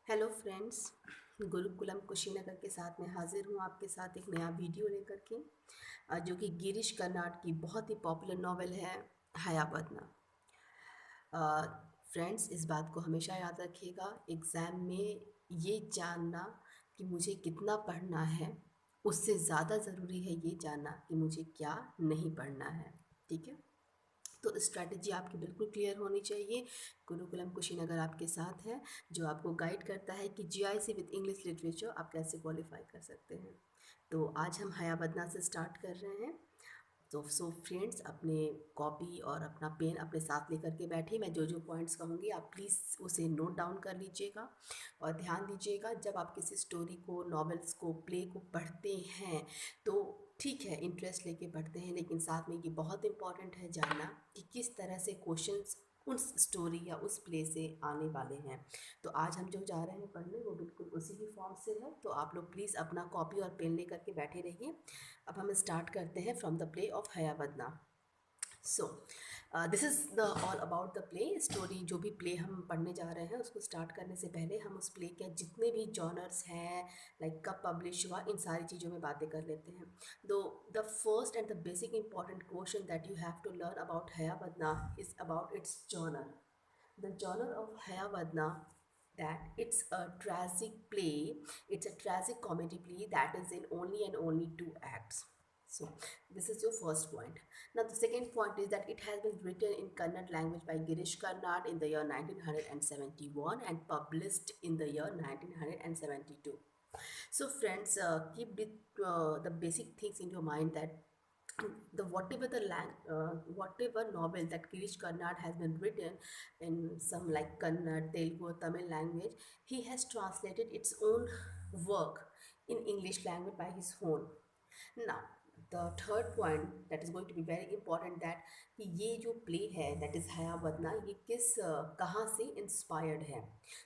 Hello friends, Gurukulam Kushinagar के साथ मैं हाजिर हूँ आपके साथ एक नया वीडियो लेकर के जो कि गिरीश कर्नाड की बहुत ही पॉपुलर नॉवेल है हयावदना। फ्रेंड्स, इस बात को हमेशा याद रखिएगा, एग्ज़ाम में ये जानना कि मुझे कितना पढ़ना है उससे ज़्यादा ज़रूरी है ये जानना कि मुझे क्या नहीं पढ़ना है। ठीक है, तो स्ट्रैटेजी आपकी बिल्कुल क्लियर होनी चाहिए। गुरुकुलम कुशीनगर आपके साथ है, जो आपको गाइड करता है कि जीआईसी विद इंग्लिश लिटरेचर आप कैसे क्वालिफाई कर सकते हैं। तो आज हम हयावदना से स्टार्ट कर रहे हैं। तो फ्रेंड्स, अपने कॉपी और अपना पेन अपने साथ लेकर के बैठिए। मैं जो जो पॉइंट्स कहूँगी आप प्लीज़ उसे नोट डाउन कर लीजिएगा और ध्यान दीजिएगा। जब आप किसी स्टोरी को, नॉवेल्स को, प्ले को पढ़ते हैं तो ठीक है, इंटरेस्ट लेके पढ़ते हैं, लेकिन साथ में ये बहुत इंपॉर्टेंट है जानना कि किस तरह से क्वेश्चंस उस स्टोरी या उस प्ले से आने वाले हैं। तो आज हम जो जा रहे हैं पढ़ने वो बिल्कुल उसी ही फॉर्म से है। तो आप लोग प्लीज़ अपना कॉपी और पेन लेकर के बैठे रहिए। अब हम स्टार्ट करते हैं from the play of Hayavadana. So this is the all about the play story. जो भी प्ले हम पढ़ने जा रहे हैं उसको स्टार्ट करने से पहले हम उस प्ले के जितने भी जॉनर्स हैं, लाइक कब पब्लिश हुआ, इन सारी चीज़ों में बातें कर लेते हैं। दो the first and the basic important question that you have to learn about Hayavadana is about its genre. The genre of Hayavadna, that it's a tragic play, it's a tragic comedy play that is in only and only two acts. So this is your first point. Now the second point is that it has been written in Kannada language by Girish Karnad in the year 1971 and published in the year 1972. So friends, keep the basic things in your mind that the whatever novel that Girish Karnad has been written in some like Kannada, Telugu, or Tamil language, he has translated its own work in English language by his own. Now, the third point that is going to be very important that कि ये जो play है that is हयावदना, ये किस कहाँ से inspired है।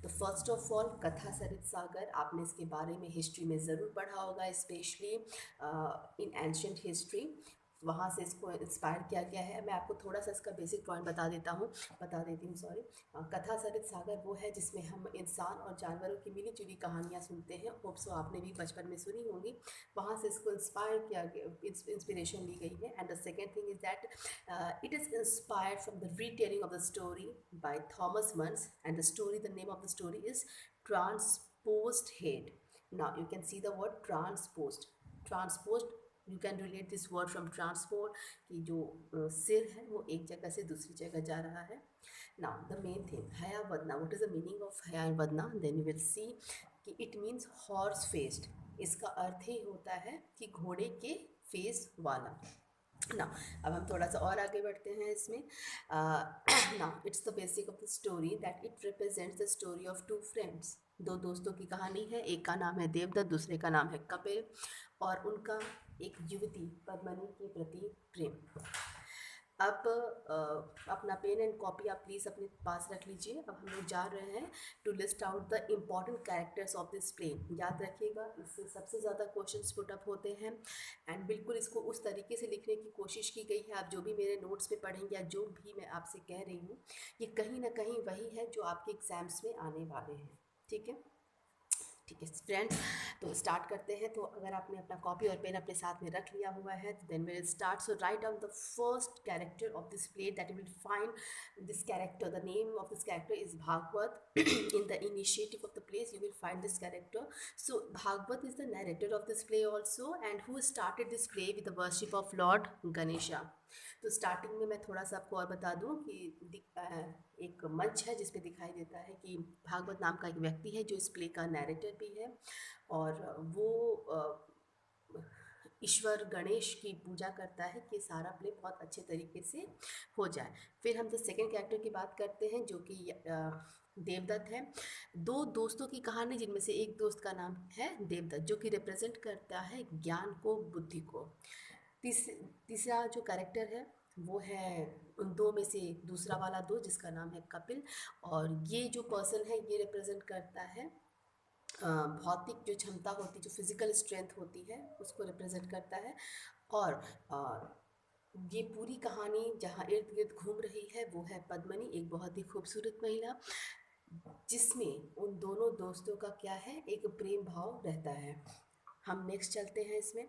तो फर्स्ट ऑफ ऑल कथा सरित सागर, आपने इसके बारे में हिस्ट्री में ज़रूर पढ़ा होगा, स्पेशली इन एंशंट हिस्ट्री। वहाँ से इसको इंस्पायर किया गया है। मैं आपको थोड़ा सा इसका बेसिक पॉइंट बता देती हूँ सॉरी। कथा सरित सागर वो है जिसमें हम इंसान और जानवरों की मिली जुली कहानियाँ सुनते हैं। होप सो आपने भी बचपन में सुनी होंगी। वहाँ से इसको इंस्पायर किया गया, इंस्पिरेशन ली गई है। And the second thing is that it is inspired from the retelling of the story by Thomas Mann's and the story, the name of the story is transposed head. Now you can see the word transposed. You can relate this word from transport कि जो सिर है वो एक जगह से दूसरी जगह जा रहा है। Now the main thing Hayavadana, what is the meaning of Hayavadana, then you will see कि इट मीन्स हॉर्स फेस्ड। इसका अर्थ ही होता है कि घोड़े के फेस वाला। ना अब हम थोड़ा सा और आगे बढ़ते हैं इसमें। ना it's the basic of the story that it represents the story of two friends. दो दोस्तों की कहानी है, एक का नाम है देवदत्त, दूसरे का नाम है कपिल, और उनका एक युवती पद्मनी के प्रति प्रेम। अब अपना पेन एंड कॉपी आप प्लीज़ अपने पास रख लीजिए। अब हम लोग जा रहे हैं to list out the important characters of this play. याद रखिएगा, इससे सबसे ज़्यादा क्वेश्चंस पुट अप होते हैं एंड बिल्कुल इसको उस तरीके से लिखने की कोशिश की गई है। आप जो भी मेरे नोट्स में पढ़ेंगे या जो भी मैं आपसे कह रही हूँ, ये कहीं ना कहीं वही है जो आपके एग्ज़ाम्स में आने वाले हैं। ठीक है, ठीक है फ्रेंड्स, तो स्टार्ट करते हैं। तो अगर आपने अपना कॉपी और पेन अपने साथ में रख लिया हुआ है then will start. So write down the first character of this play that you will find this character. The name of this character is Bhagwat. In the initiative of the place you will find this character. So Bhagwat is the narrator of this play also, and who started this play with the worship of Lord Ganesha. तो starting में मैं थोड़ा सा आपको और बता दूं कि एक मंच है जिस पे दिखाई देता है कि भागवत नाम का एक व्यक्ति है जो इस प्ले का नैरेटर भी है, और वो ईश्वर गणेश की पूजा करता है कि सारा प्ले बहुत अच्छे तरीके से हो जाए। फिर हम द सेकेंड कैरेक्टर की बात करते हैं जो कि देवदत्त है। दो दोस्तों की कहानी जिनमें से एक दोस्त का नाम है देवदत्त जो कि रिप्रेजेंट करता है ज्ञान को, बुद्धि को। तीसरा जो कैरेक्टर है वो है उन दो में से दूसरा वाला दो जिसका नाम है कपिल, और ये जो पर्सन है ये रिप्रेजेंट करता है भौतिक जो क्षमता होती है, जो फिजिकल स्ट्रेंथ होती है उसको रिप्रेजेंट करता है। और ये पूरी कहानी जहाँ इर्द गिर्द घूम रही है वो है पद्मनी, एक बहुत ही खूबसूरत महिला। जिसमें उन दोनों दोस्तों का क्या है, एक प्रेम भाव रहता है। हम नेक्स्ट चलते हैं इसमें।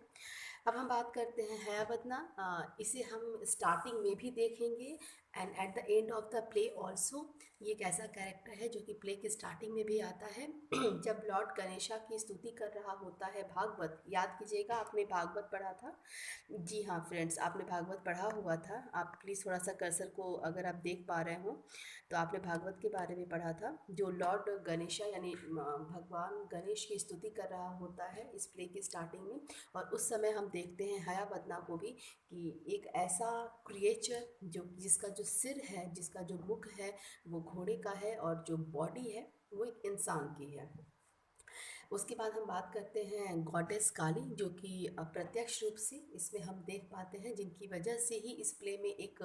अब हम बात करते हैं हयावदना। इसे हम स्टार्टिंग में भी देखेंगे and at the end of the play also. ये एक ऐसा कैरेक्टर है जो कि प्ले की स्टार्टिंग में भी आता है। जब लॉर्ड गणेशा की स्तुति कर रहा होता है भागवत, याद कीजिएगा आपने भागवत पढ़ा था। जी हाँ फ्रेंड्स, आपने भागवत पढ़ा हुआ था। आप प्लीज़ थोड़ा सा कर्सर को अगर आप देख पा रहे हो तो आपने भागवत के बारे में पढ़ा था। जो लॉर्ड गणेशा यानी भगवान गणेश की स्तुति कर रहा होता है इस प्ले की स्टार्टिंग में। और उस समय हम देखते हैं हयावदना को भी कि एक ऐसा क्रिएचर जो जिसका जो सिर है, जिसका जो मुख है वो घोड़े का है और जो बॉडी है वो एक इंसान की है। उसके बाद हम बात करते हैं गॉडेस काली, जो कि अप्रत्यक्ष रूप से इसमें हम देख पाते हैं, जिनकी वजह से ही इस प्ले में एक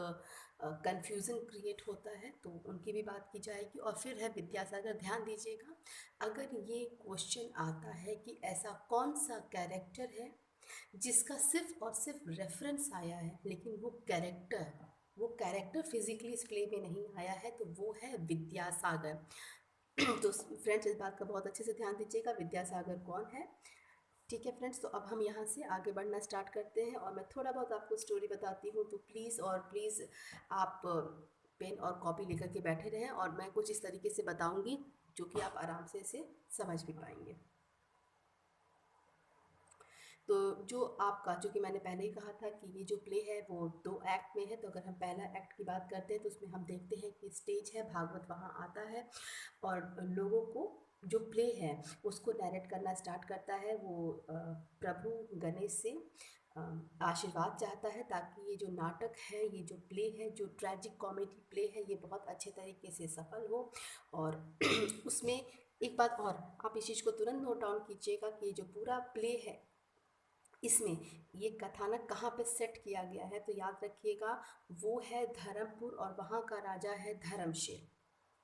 कंफ्यूजन क्रिएट होता है, तो उनकी भी बात की जाएगी। और फिर है विद्यासागर। ध्यान दीजिएगा, अगर ये क्वेश्चन आता है कि ऐसा कौन सा कैरेक्टर है जिसका सिर्फ और सिर्फ रेफरेंस आया है लेकिन वो कैरेक्टर फिजिकली इस प्ले में नहीं आया है, तो वो है विद्यासागर। तो फ्रेंड्स इस बात का बहुत अच्छे से ध्यान दीजिएगा, विद्यासागर कौन है। ठीक है फ्रेंड्स, तो अब हम यहाँ से आगे बढ़ना स्टार्ट करते हैं और मैं थोड़ा बहुत आपको स्टोरी बताती हूँ। तो प्लीज़ और प्लीज़ आप पेन और कॉपी लेकर के बैठे रहें और मैं कुछ इस तरीके से बताऊँगी जो कि आप आराम से इसे समझ भी पाएंगे। तो जो आपका, जो कि मैंने पहले ही कहा था कि ये जो प्ले है वो 2 एक्ट में है, तो अगर हम पहला एक्ट की बात करते हैं तो उसमें हम देखते हैं कि स्टेज है, भागवत वहाँ आता है और लोगों को जो प्ले है उसको नैरेट करना स्टार्ट करता है। वो प्रभु गणेश से अ, आशीर्वाद चाहता है ताकि ये जो नाटक है, ये जो प्ले है, जो ट्रेजिक कॉमेडी प्ले है, ये बहुत अच्छे तरीके से सफल हो। और उसमें एक बात और, आप इस चीज़ को तुरंत नोट डाउन कीजिएगा कि ये जो पूरा प्ले है इसमें ये कथानक कहाँ पे सेट किया गया है, तो याद रखिएगा वो है धर्मपुर और वहाँ का राजा है धर्मशेर।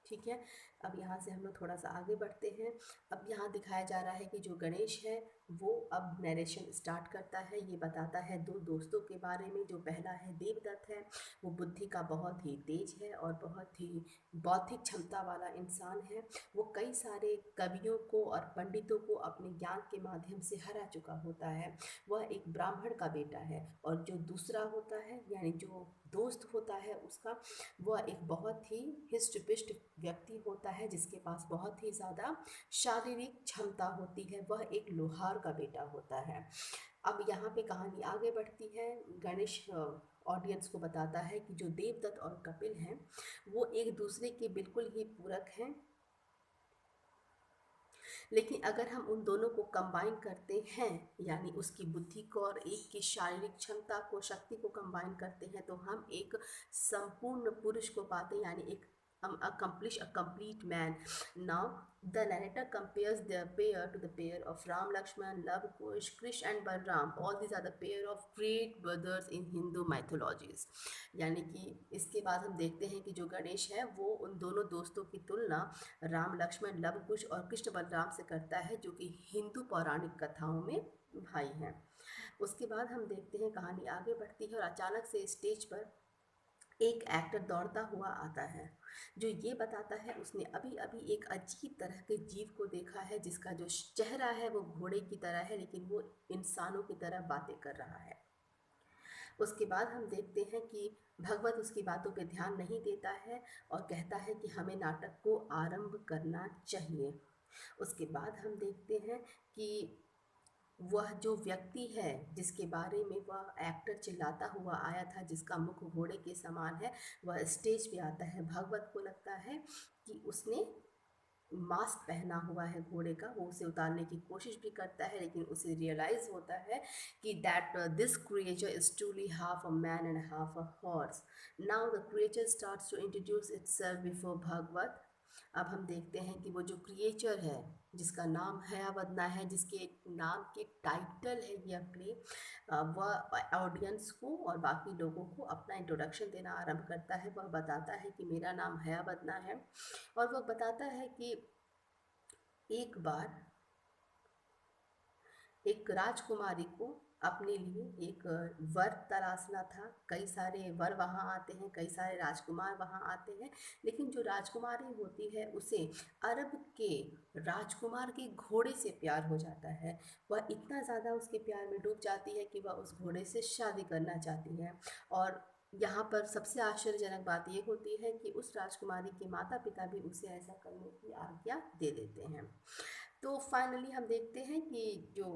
ठीक है, अब यहाँ से हम लोग थोड़ा सा आगे बढ़ते हैं। अब यहाँ दिखाया जा रहा है कि जो गणेश है वो अब नरेशन स्टार्ट करता है। ये बताता है दो दोस्तों के बारे में। जो पहला है देवदत्त है, वो बुद्धि का बहुत ही तेज है और बहुत ही बौद्धिक क्षमता वाला इंसान है। वो कई सारे कवियों को और पंडितों को अपने ज्ञान के माध्यम से हरा चुका होता है। वह एक ब्राह्मण का बेटा है। और जो दूसरा होता है यानी जो दोस्त होता है उसका, वह एक बहुत ही हिष्ट-पुष्ट व्यक्ति होता है जिसके पास बहुत ही ज़्यादा शारीरिक क्षमता होती है। वह एक लोहार का बेटा होता है। अब यहाँ पे कहानी आगे बढ़ती है। गणेश ऑडियंस को बताता है कि जो देवदत्त और कपिल हैं वो एक दूसरे के बिल्कुल ही पूरक हैं, लेकिन अगर हम उन दोनों को कंबाइन करते हैं यानी उसकी बुद्धि को और एक की शारीरिक क्षमता को, शक्ति को कंबाइन करते हैं, तो हम एक संपूर्ण पुरुष को पाते हैं, यानी एक accomplish a complete man. Now the narrator compares their pair to the pair of Ram, Lakshman, Lava Kush, Krish and Balram. All these are the pair of great brothers in Hindu mythologies. यानी कि इसके बाद हम देखते हैं कि जो गणेश है वो उन दोनों दोस्तों की तुलना राम, लक्ष्मण, लव कुश और कृष्ण बलराम से करता है, जो कि हिंदू पौराणिक कथाओं में भाई हैं। उसके बाद हम देखते हैं कहानी आगे बढ़ती है और अचानक से स्टेज पर एक एक्टर दौड़ता हुआ आता है, जो ये बताता है उसने अभी अभी एक अजीब तरह के जीव को देखा है जिसका जो चेहरा है वो घोड़े की तरह है लेकिन वो इंसानों की तरह बातें कर रहा है। उसके बाद हम देखते हैं कि भगवत उसकी बातों पे ध्यान नहीं देता है और कहता है कि हमें नाटक को आरंभ करना चाहिए। उसके बाद हम देखते हैं कि वह जो व्यक्ति है जिसके बारे में वह एक्टर चिल्लाता हुआ आया था, जिसका मुख घोड़े के समान है, वह स्टेज पे आता है। भगवत को लगता है कि उसने मास्क पहना हुआ है घोड़े का, वो उसे उतारने की कोशिश भी करता है लेकिन उसे रियलाइज होता है कि that this creature is truly half a man and half a horse. Now the creature starts to introduce itself before Bhagwat. अब हम देखते हैं कि वो जो क्रिएचर है जिसका नाम हयावदना है, जिसके नाम के टाइटल है यह प्ले, वह ऑडियंस को और बाकी लोगों को अपना इंट्रोडक्शन देना आरंभ करता है। वह बताता है कि मेरा नाम हयावदना है और वह बताता है कि एक बार एक राजकुमारी को अपने लिए एक वर तलाशना था। कई सारे वर वहाँ आते हैं, कई सारे राजकुमार वहाँ आते हैं, लेकिन जो राजकुमारी होती है उसे अरब के राजकुमार के घोड़े से प्यार हो जाता है। वह इतना ज़्यादा उसके प्यार में डूब जाती है कि वह उस घोड़े से शादी करना चाहती है। और यहाँ पर सबसे आश्चर्यजनक बात ये होती है कि उस राजकुमारी के माता पिता भी उसे ऐसा करने की आज्ञा दे देते हैं। तो फाइनली हम देखते हैं कि जो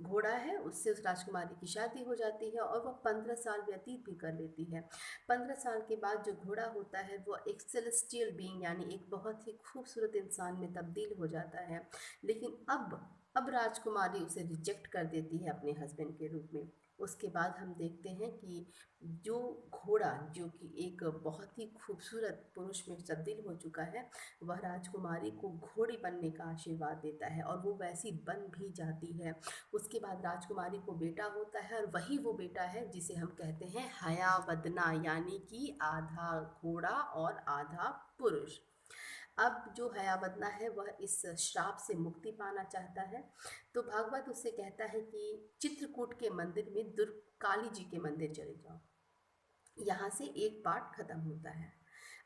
घोड़ा है उससे उस राजकुमारी की शादी हो जाती है और वो 15 साल व्यतीत भी कर लेती है। 15 साल के बाद जो घोड़ा होता है वो एक सेलेस्टियल बीइंग यानी एक बहुत ही खूबसूरत इंसान में तब्दील हो जाता है। लेकिन अब राजकुमारी उसे रिजेक्ट कर देती है अपने हस्बैंड के रूप में। उसके बाद हम देखते हैं कि जो घोड़ा जो कि एक बहुत ही खूबसूरत पुरुष में तब्दील हो चुका है, वह राजकुमारी को घोड़ी बनने का आशीर्वाद देता है और वो वैसी बन भी जाती है। उसके बाद राजकुमारी को बेटा होता है और वही वो बेटा है जिसे हम कहते हैं हयावदना, यानी कि आधा घोड़ा और आधा पुरुष। अब जो हयावदना है वह इस श्राप से मुक्ति पाना चाहता है। तो भागवत उससे कहता है कि चित्रकूट के मंदिर में दुर्ग काली जी के मंदिर चले जाओ। यहाँ से एक पार्ट खत्म होता है।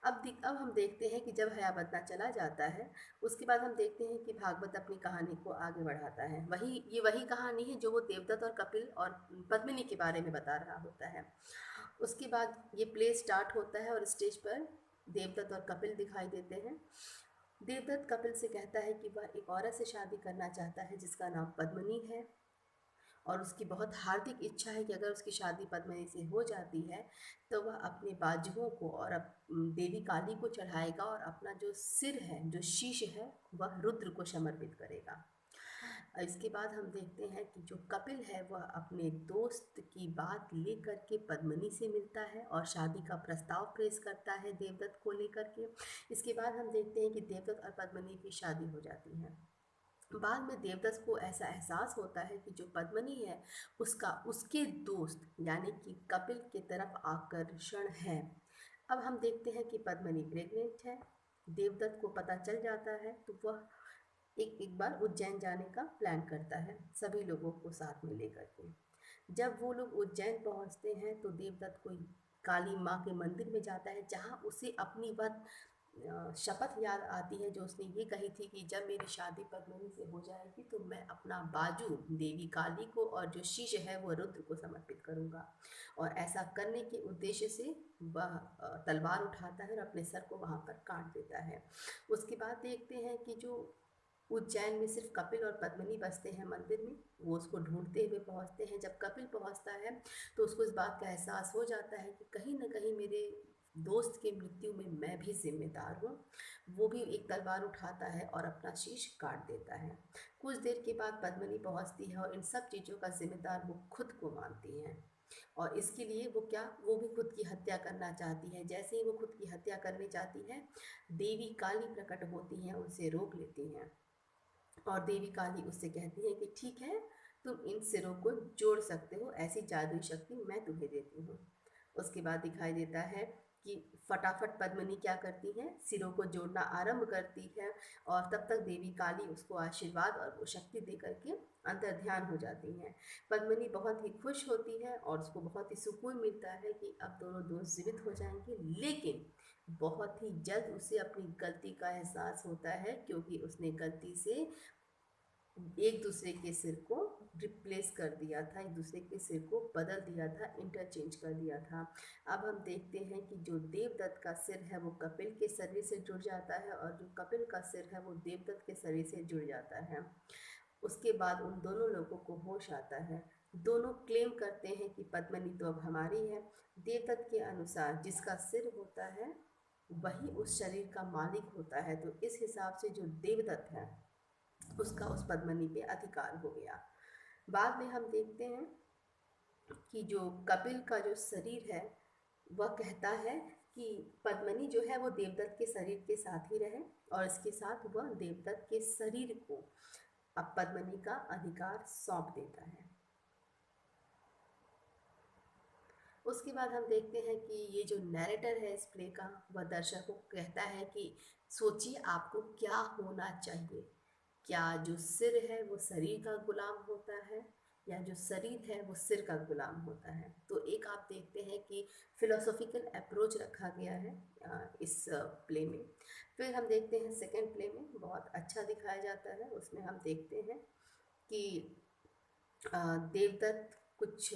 अब हम देखते हैं कि जब हयावदना चला जाता है, उसके बाद हम देखते हैं कि भागवत अपनी कहानी को आगे बढ़ाता है। ये वही कहानी है जो वो देवदत्त और कपिल और पद्मिनी के बारे में बता रहा होता है। उसके बाद ये प्ले स्टार्ट होता है और स्टेज पर देवदत्त और कपिल दिखाई देते हैं। देवदत्त कपिल से कहता है कि वह एक औरत से शादी करना चाहता है जिसका नाम पद्मिनी है और उसकी बहुत हार्दिक इच्छा है कि अगर उसकी शादी पद्मिनी से हो जाती है तो वह अपने बाजुओं को और देवी काली को चढ़ाएगा और अपना जो सिर है, जो शीश है, वह रुद्र को समर्पित करेगा। इसके बाद हम देखते हैं कि जो कपिल है वह अपने दोस्त की बात लेकर के पद्मिनी से मिलता है और शादी का प्रस्ताव पेश करता है देवदत्त को लेकर के। इसके बाद हम देखते हैं कि देवदत्त और पद्मिनी की शादी हो जाती है। बाद में देवदत्त को ऐसा एहसास होता है कि जो पद्मिनी है उसका उसके दोस्त यानी कि कपिल की तरफ आकर्षण है। अब हम देखते हैं कि पद्मिनी प्रेग्नेंट है। देवदत्त को पता चल जाता है तो वह एक एक बार उज्जैन जाने का प्लान करता है सभी लोगों को साथ में लेकर के। जब वो लोग उज्जैन पहुंचते हैं तो देवदत्त को काली माँ के मंदिर में जाता है जहाँ उसे अपनी वह शपथ याद आती है जो उसने ये कही थी कि जब मेरी शादी पद्मिनी से हो जाएगी तो मैं अपना बाजू देवी काली को और जो शीश है वो रुद्र को समर्पित करूँगा। और ऐसा करने के उद्देश्य से वह तलवार उठाता है और अपने सर को वहाँ पर काट देता है। उसके बाद देखते हैं कि जो उज्जैन में सिर्फ कपिल और पद्मिनी बसते हैं मंदिर में, वो उसको ढूंढते हुए पहुंचते हैं। जब कपिल पहुंचता है तो उसको इस बात का एहसास हो जाता है कि कहीं ना कहीं मेरे दोस्त के मृत्यु में मैं भी जिम्मेदार हूँ। वो भी एक तलवार उठाता है और अपना शीश काट देता है। कुछ देर के बाद पद्मिनी पहुंचती है और इन सब चीज़ों का जिम्मेदार वो खुद को मानती हैं और इसके लिए वो भी खुद की हत्या करना चाहती है। जैसे ही वो खुद की हत्या करने जाती है, देवी काली प्रकट होती हैं, उसे रोक लेती हैं और देवी काली उससे कहती है कि ठीक है, तुम इन सिरों को जोड़ सकते हो, ऐसी जादुई शक्ति मैं तुम्हें देती हूँ। उसके बाद दिखाई देता है कि फटाफट पद्मिनी क्या करती है, सिरों को जोड़ना आरंभ करती है और तब तक देवी काली उसको आशीर्वाद और वो शक्ति दे करके अंतर ध्यान हो जाती हैं। पद्मिनी बहुत ही खुश होती है और उसको बहुत ही सुकून मिलता है कि अब दोनों दोस्त जीवित हो जाएंगे। लेकिन बहुत ही जल्द उसे अपनी गलती का एहसास होता है क्योंकि उसने गलती से एक दूसरे के सिर को रिप्लेस कर दिया था, एक दूसरे के सिर को बदल दिया था, इंटरचेंज कर दिया था। अब हम देखते हैं कि जो देवदत्त का सिर है वो कपिल के शरीर से जुड़ जाता है और जो कपिल का सिर है वो देवदत्त के शरीर से जुड़ जाता है। उसके बाद उन दोनों लोगों को होश आता है। दोनों क्लेम करते हैं कि पद्मिनी तो अब हमारी है। देवदत्त के अनुसार जिसका सिर होता है वही उस शरीर का मालिक होता है, तो इस हिसाब से जो देवदत्त है उसका उस पद्मिनी पे अधिकार हो गया। बाद में हम देखते हैं कि जो कपिल का जो शरीर है वह कहता है कि पद्मिनी जो है वो देवदत्त के शरीर के साथ ही रहे और इसके साथ वह देवदत्त के शरीर को अब पद्मिनी का अधिकार सौंप देता है। उसके बाद हम देखते हैं कि ये जो नैरेटर है इस प्ले का वह दर्शकों को कहता है कि सोचिए आपको क्या होना चाहिए। क्या जो सिर है वो शरीर का गुलाम होता है या जो शरीर है वो सिर का गुलाम होता है। तो एक आप देखते हैं कि फिलोसॉफिकल अप्रोच रखा गया है इस प्ले में। फिर हम देखते हैं सेकंड प्ले में बहुत अच्छा दिखाया जाता है, उसमें हम देखते हैं कि देवदत्त कुछ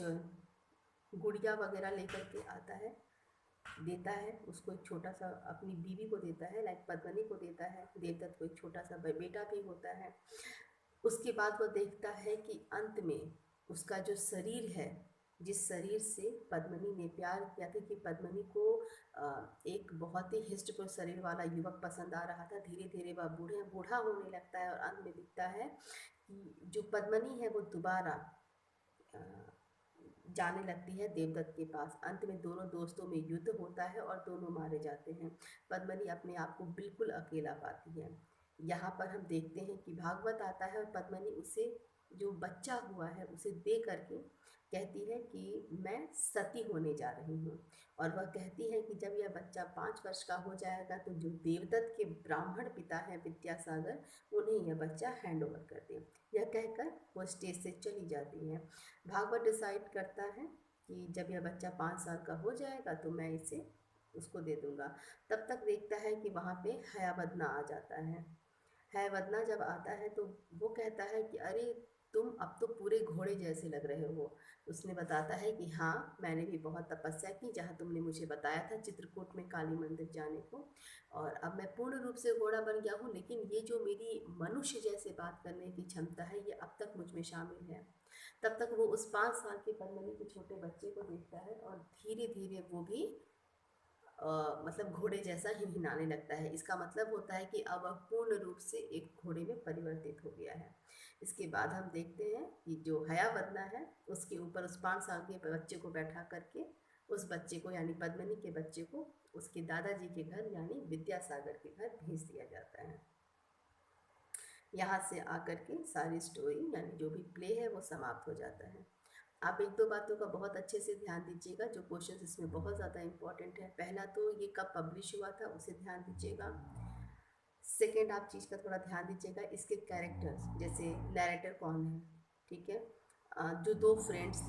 गुड़िया वगैरह लेकर के आता है, देता है उसको, एक छोटा सा अपनी बीवी को देता है, लाइक पद्मिनी को देता है। देवदत्त को एक छोटा सा बेटा भी होता है। उसके बाद वो देखता है कि अंत में उसका जो शरीर है, जिस शरीर से पद्मिनी ने प्यार किया था, कि पद्मिनी को एक बहुत ही हिष्टपुष्ट शरीर वाला युवक पसंद आ रहा था, धीरे धीरे वह बूढ़ा होने लगता है और अंत में दिखता है कि जो पद्मिनी है वो दोबारा अ, जाने लगती है देवदत्त के पास। अंत में दोनों दोस्तों में युद्ध होता है और दोनों मारे जाते हैं। पद्मिनी अपने आप को बिल्कुल अकेला पाती है। यहाँ पर हम देखते हैं कि भागवत आता है और पद्मिनी उसे, जो बच्चा हुआ है उसे दे करके कहती है कि मैं सती होने जा रही हूँ। और वह कहती है कि जब यह बच्चा 5 वर्ष का हो जाएगा तो जो देवदत्त के ब्राह्मण पिता हैं विद्यासागर, उन्हें यह बच्चा हैंड ओवर कर दे। यह कहकर वो स्टेज से चली जाती है। भागवत डिसाइड करता है कि जब यह बच्चा 5 साल का हो जाएगा तो मैं इसे उसको दे दूंगा। तब तक देखता है कि वहाँ पे हयावदना आ जाता है। हयावदना जब आता है तो वो कहता है कि अरे तुम अब तो पूरे घोड़े जैसे लग रहे हो। उसने बताता है कि हाँ, मैंने भी बहुत तपस्या की, जहाँ तुमने मुझे बताया था चित्रकूट में काली मंदिर जाने को, और अब मैं पूर्ण रूप से घोड़ा बन गया हूँ। लेकिन ये जो मेरी मनुष्य जैसे बात करने की क्षमता है ये अब तक मुझ में शामिल है। तब तक वो उस 5 साल के पद्मिनी के छोटे बच्चे को देखता है और धीरे धीरे वो भी मतलब घोड़े जैसा हिनहिनाने लगता है। इसका मतलब होता है कि अब वह पूर्ण रूप से एक घोड़े में परिवर्तित हो गया है। इसके बाद हम देखते हैं कि जो हयावदना है उसके ऊपर उस 5 साल के बच्चे को बैठा करके, उस बच्चे को यानी पद्मिनी के बच्चे को उसके दादाजी के घर यानी विद्यासागर के घर भेज दिया जाता है। यहाँ से आकर के सारी स्टोरी यानी जो भी प्ले है वो समाप्त हो जाता है। आप एक दो बातों का बहुत अच्छे से ध्यान दीजिएगा, जो क्वेश्चन इसमें बहुत ज़्यादा इंपॉर्टेंट है। पहला तो ये कब पब्लिश हुआ था उसे ध्यान दीजिएगा। सेकेंड आप चीज़ का थोड़ा ध्यान दीजिएगा, इसके कैरेक्टर्स, जैसे नैरेटर कौन है, ठीक है। जो दो फ्रेंड्स